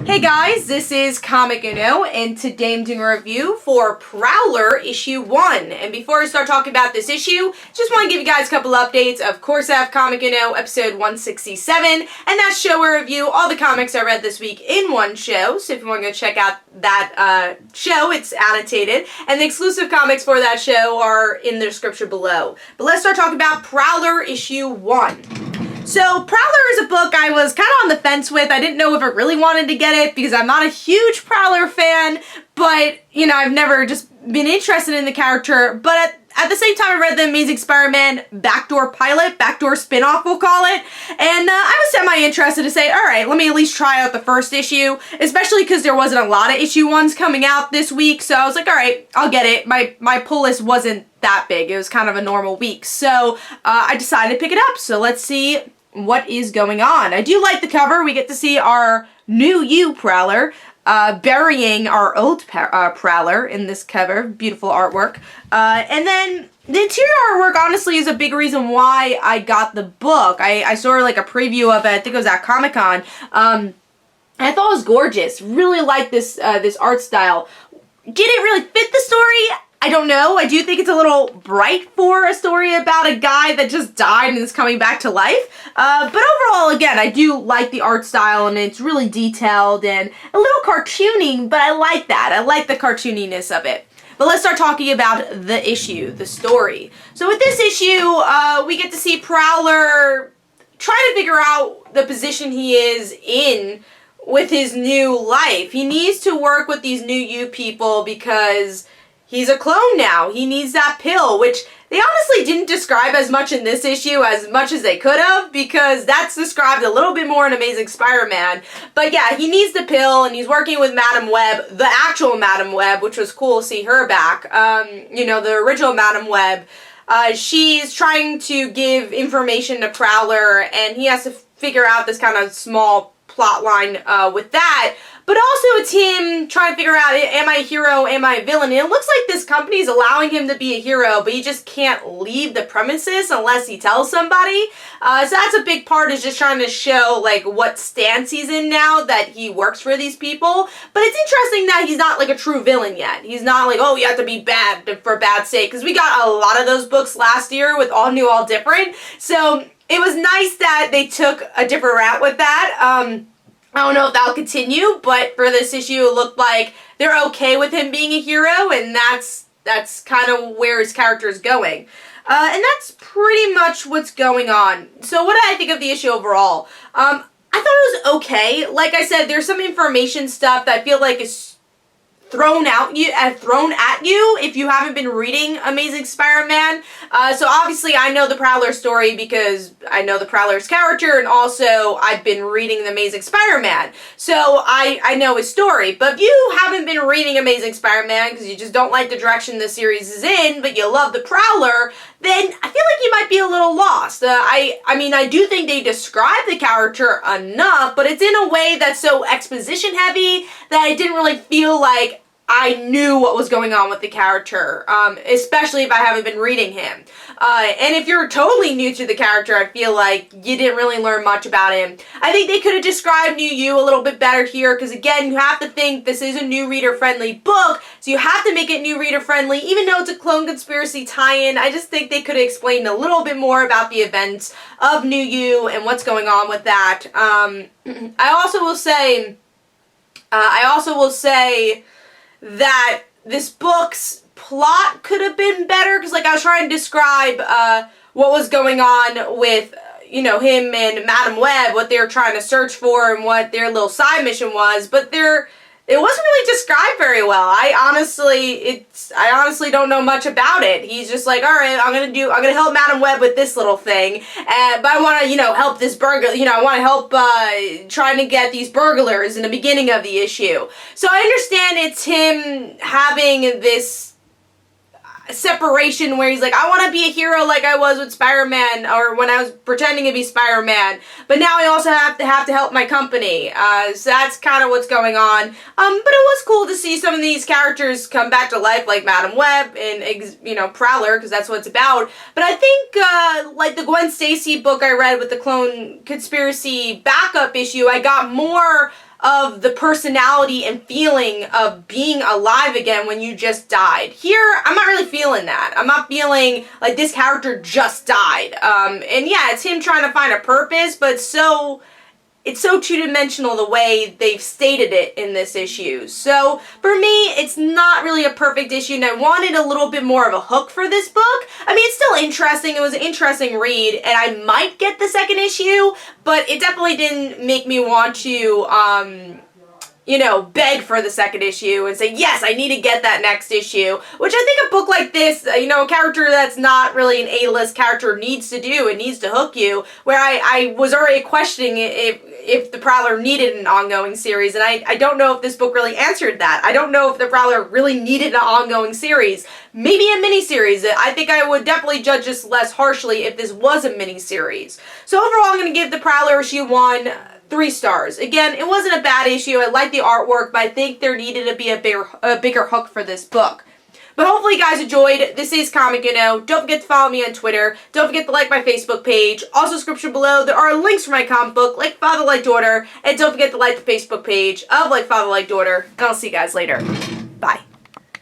Hey guys, this is Comic Uno, and today I'm doing a review for Prowler issue 1. And before I start talking about this issue, just want to give you guys a couple updates. Of course, I have Comic Uno episode 167, and that's show where I review all the comics I read this week in one show. So if you want to go check out that show, it's annotated, and the exclusive comics for that show are in the description below. But let's start talking about Prowler issue 1. So, Prowler is a book I was kind of on the fence with. I didn't know if I really wanted to get it because I'm not a huge Prowler fan, but, you know, I've never just been interested in the character. But at the same time, I read the Amazing Spider-Man backdoor pilot, backdoor spin-off, we'll call it, and I was semi-interested to say, alright, let me at least try out the first issue, especially because there wasn't a lot of issue 1s coming out this week, so I was like, alright, I'll get it. My pull list wasn't that big. It was kind of a normal week, so I decided to pick it up. So let's see what is going on. I do like the cover. We get to see our new Prowler burying our old Prowler in this cover. Beautiful artwork. And then the interior artwork, honestly, is a big reason why I got the book. I saw like a preview of it. I think it was at Comic-Con. And I thought it was gorgeous. Really like this this art style. Did it really fit the story? I don't know. I do think it's a little bright for a story about a guy that just died and is coming back to life. But overall, again, I do like the art style, and it's really detailed and a little cartoony, but I like that. I like the cartooniness of it. But let's start talking about the issue, the story. So with this issue, we get to see Prowler trying to figure out the position he is in with his new life. He needs to work with these new people because he's a clone now. He needs that pill, which they honestly didn't describe as much in this issue as much as they could have, because that's described a little bit more in Amazing Spider-Man. But yeah, he needs the pill, and he's working with Madam Web, the actual Madam Web, which was cool to see her back. You know, the original Madam Web. She's trying to give information to Prowler, and he has to figure out this kind of small plot line with that. But also it's him trying to figure out, am I a hero, am I a villain? And it looks like this company is allowing him to be a hero, but he just can't leave the premises unless he tells somebody. So that's a big part, is just trying to show like what stance he's in now that he works for these people. But it's interesting that he's not like a true villain yet. He's not like, oh, you have to be bad for bad's sake, because we got a lot of those books last year with All New, All Different. So it was nice that they took a different route with that. I don't know if that'll continue, but for this issue, it looked like they're okay with him being a hero, and that's kind of where his character is going. And that's pretty much what's going on. So what did I think of the issue overall? I thought it was okay. Like I said, there's some information stuff that I feel like is thrown at you if you haven't been reading Amazing Spider-Man. So obviously I know the Prowler story because I know the Prowler's character, and also I've been reading the Amazing Spider-Man. So I know his story. But if you haven't been reading Amazing Spider-Man because you just don't like the direction the series is in, but you love the Prowler, then I feel like you might be a little lost. I mean, I do think they describe the character enough, but it's in a way that's so exposition heavy that I didn't really feel like I knew what was going on with the character, especially if I haven't been reading him. And if you're totally new to the character, I feel like you didn't really learn much about him. I think they could have described New You a little bit better here, because again, you have to think this is a new reader-friendly book, so you have to make it new reader-friendly, even though it's a clone conspiracy tie-in. I just think they could have explained a little bit more about the events of New You and what's going on with that. I also will say that this book's plot could have been better, because like I was trying to describe what was going on with, you know, him and Madam Web, what they were trying to search for and what their little side mission was, but it wasn't really described very well. I honestly don't know much about it. He's just like, all right, I'm gonna help Madam Web with this little thing, but I want to, you know, help this burglar. You know, I want to help trying to get these burglars in the beginning of the issue. So I understand it's him having this separation where he's like, I want to be a hero like I was with Spider-Man, or when I was pretending to be Spider-Man, but now I also have to help my company. So that's kind of what's going on. But it was cool to see some of these characters come back to life, like Madam Web and, you know, Prowler, because that's what it's about. But I think, like the Gwen Stacy book I read with the clone conspiracy backup issue, I got more of the personality and feeling of being alive again when you just died. Here, I'm not really feeling that. I'm not feeling like this character just died. And yeah, it's him trying to find a purpose, but it's so two-dimensional the way they've stated it in this issue. So, for me, it's not really a perfect issue, and I wanted a little bit more of a hook for this book. I mean, it's still interesting. It was an interesting read, and I might get the second issue, but it definitely didn't make me want to, beg for the second issue and say, yes, I need to get that next issue, which I think a book like this, a character that's not really an A-list character needs to do. It needs to hook you, where I was already questioning if the Prowler needed an ongoing series, and I don't know if this book really answered that. I don't know if the Prowler really needed an ongoing series. Maybe a miniseries. I think I would definitely judge this less harshly if this was a miniseries. So overall, I'm going to give the Prowler issue 1 3 stars. Again, it wasn't a bad issue. I like the artwork, but I think there needed to be a bigger hook for this book. But hopefully you guys enjoyed. This is Comic Uno. Don't forget to follow me on Twitter. Don't forget to like my Facebook page. Also, description below, there are links for my comic book, Like Father, Like Daughter. And don't forget to like the Facebook page of Like Father, Like Daughter. And I'll see you guys later.